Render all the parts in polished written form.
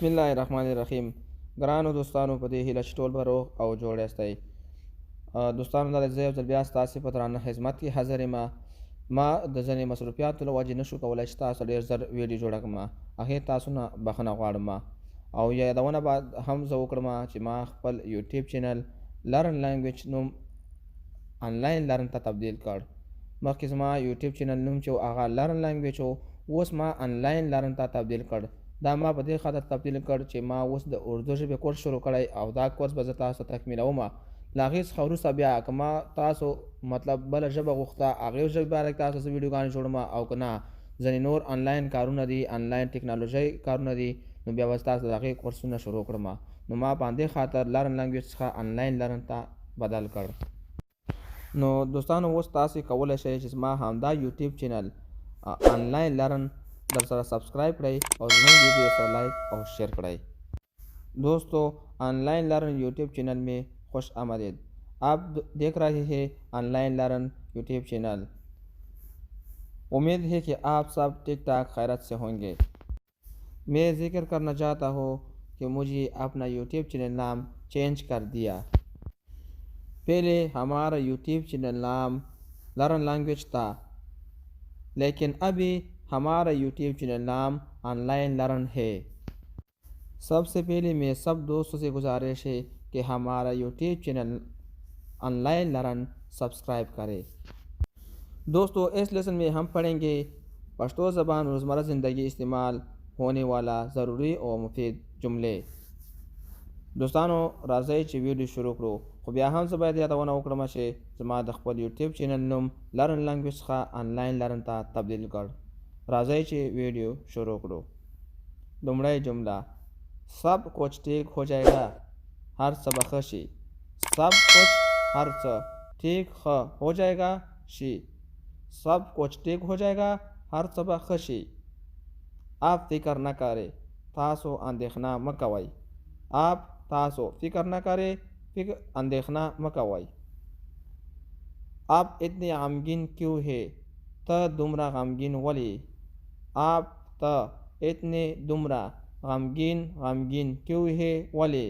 बिस्मिल्लाहिर्रहमानिर्रहीम। ग्रानो दोस्तानो पदे हिला स्टोल भरो और जोड़े अस्ताई दोस्तानो दाल ज़ेब ज़लबियास तासी पतराना खिदमत की हाज़र मा दज़ने मसरूफियात लो वाजी नशु कवला इस्ता सडेर ज़र वीडियो जोड़ा कमा आखे तासुना बखना वाड़मा और या दवना बाद हम ज़ोकरमा Chima खपल YouTube channel learn language नुम ऑनलाइन लर्न ता तब्दील कर मखिसमा यूट्यूब चैनल नुम चो आगा लर्न लैंग्वेज हो वस मा ऑनलाइन लर्न ता तब्दील कर दा मा बदे खातर तब्दील कर चे मा वस द उर्दू ژبې کورس شروع کړی او دا کورس به زه تاسو تکمیلوم لاغې څخه وروسته بیا که ما تاسو مطلب بله ژبه غوښته هغې ژبې باره کې تاسو زه ویډیوګانې جوړم او که نه ځینې نور آنلاین کارونه دي آنلاین ټکنالوژۍ کارونه دي نو بیا به تاسو د هغې کورسونه شروع کړم نو ما په همدې خاطر لرن لنګویج څخه آنلاین لرن ته بدل کړ نو دوستانو اوس تاسې کولی شئ چې زما همدا یوټیوب چینل آنلاین لرن در سره सब्सक्राइब करें और वीडियो को लाइक और शेयर करें। दोस्तों ऑनलाइन लर्न यूट्यूब चैनल में खुश आमदीद। आप देख रहे हैं ऑनलाइन लर्न यूट्यूब चैनल। उम्मीद है कि आप सब ठीक ठाक खैरत से होंगे। मैं जिक्र करना चाहता हूँ कि मुझे अपना यूट्यूब चैनल नाम चेंज कर दिया। पहले हमारा यूट्यूब चैनल नाम लर्न लैंग्वेज था, लेकिन अभी हमारा यूट्यूब चैनल नाम ऑनलाइन लर्न है। सबसे पहले मैं सब दोस्तों से गुजारिश है कि हमारा YouTube channel online learn subscribe करें। दोस्तों इस लेसन में हम पढ़ेंगे पश्तो ज़बान रोज़मर्रा ज़िंदगी इस्तेमाल होने वाला ज़रूरी और मुफीद जुमले। दोस्तानो राज़ी ची वीडियो शुरू करो खो बिया हम सब यादवना उकरमा से जमा द खपल यूट्यूब चैनल नुम लर्न लैंग्वेज का ऑनलाइन लर्न ता तब्दील कर राज़ी ची वीडियो शुरू करो। लुमड़ाई जुमला सब कुछ ठीक हो जाएगा हर सबक शी। सब कुछ हर ठीक हो जाएगा शी। सब कुछ ठीक हो जाएगा हर सबक शी। आप फिक्र न करें तासो अंदेखना मकवाई। आप तासो फिक्र न करे फिक्र अंदेखना मकवाई। आप इतने गमगीन क्यों है त दुमरा गमगीन वली। आप त इतने दुमरा गमगीन क्यों है वली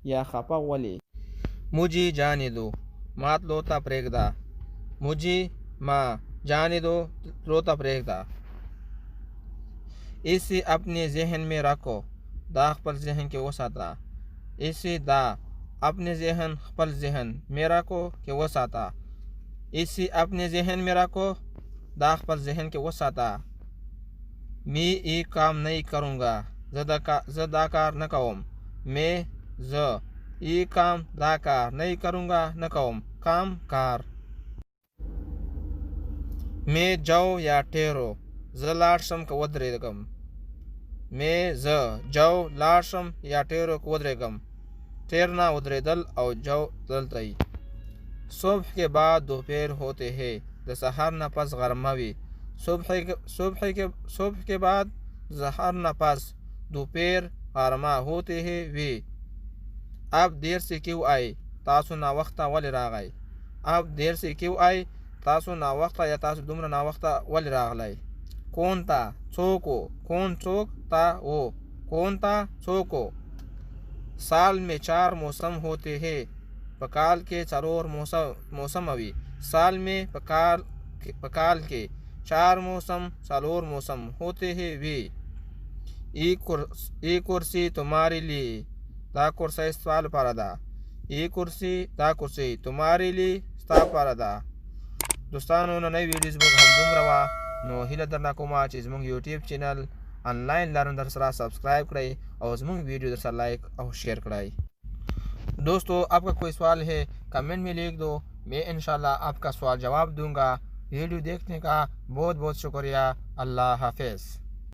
या खपा वली। मुझे जाने दो मात लोता प्रेगदा। मुझे माँ जाने दो रोता प्रेगदा। इसे अपने जहन में रखो दाख पर जहन के वसाता। इसे दा अपने जहन पर जहन में रखो के वसाता। इसे अपने जहन में रखो दाख पर जहन के वसाता। मैं एक काम नहीं करूँगा दाकार न कौम। मैं एक काम दाकार नहीं करूँगा न कौम काम कार। मैं जाओ या ठहरो लाशम का वद्रेगम। मैं जाओ लाशम या ठहरो को वद्रेगम। ठहरना वद्रेदल और जाओ दलतई। सुबह के बाद दोपहर होते हैं दसहर न पस गरमावी। सुबह के बाद जहर न पस दोपहर गरमा होते हैं वे। अब देर से क्यों आए तासु ना वक्ता वल रागाई। अब देर से क्यों आए तासु ना वक्ता या तासु दुमरा ना वक्ता वल रागलाई। कौन था चोको कौन चोक था वो कौन था चोको। साल में 4 मौसम होते हैं पकाल के चरोर मौसम अभी। साल में पकाल के 4 मौसम सलोर मौसम होते हैं वे। एक कुर्सी तुम्हारे लिए दा कुर्सी सवाल पारदा। एक कुर्सी दा कुर्सी तुम्हारे लिए स्ता पारदा। दोस्तानो नई वीडियोस बुक हम दुम रवा नो हिला दरना कोमा चीज मुंग यूट्यूब चैनल ऑनलाइन लर्न दर सरा सब्सक्राइब कराई और मुंग वीडियो दर लाइक और शेयर कराई। दोस्तों आपका कोई सवाल है कमेंट में लिख दो, मैं इंशाल्लाह आपका सवाल जवाब दूंगा। वीडियो देखने का बहुत बहुत शुक्रिया। अल्लाह हाफिज़।